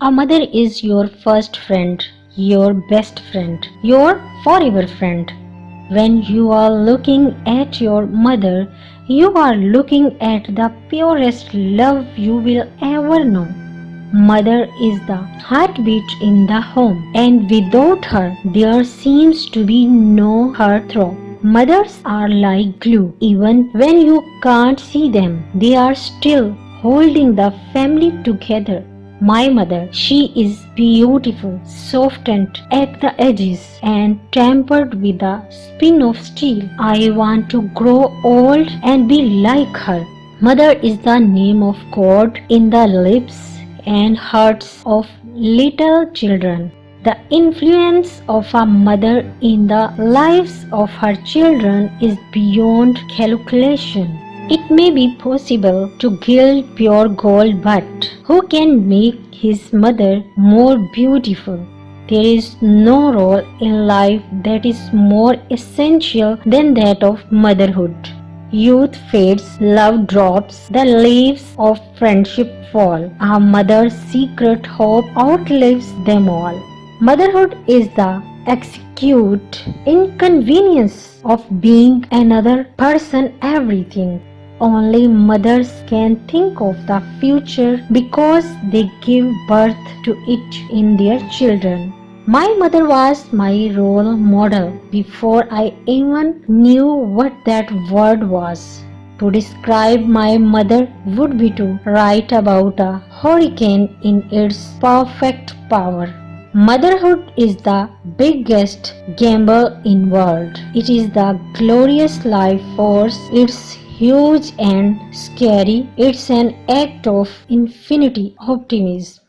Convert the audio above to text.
A mother is your first friend, your best friend, your forever friend. When you are looking at your mother, you are looking at the purest love you will ever know. Mother is the heartbeat in the home, and without her, there seems to be no heartthrob. Mothers are like glue. Even when you can't see them, they are still holding the family together. My mother, she is beautiful, softened at the edges, and tempered with a spin of steel. I want to grow old and be like her. Mother is the name of God in the lips and hearts of little children. The influence of a mother in the lives of her children is beyond calculation. It may be possible to gild pure gold, but who can make his mother more beautiful? There is no role in life that is more essential than that of motherhood. Youth fades, love drops, the leaves of friendship fall. A mother's secret hope outlives them all. Motherhood is the acute inconvenience of being another person everything. Only mothers can think of the future because they give birth to it in their children. My mother was my role model before I even knew what that word was. To describe my mother would be to write about a hurricane in its perfect power. Motherhood is the biggest gamble in world. It is the glorious life force. It's huge and scary. It's an act of infinity optimism.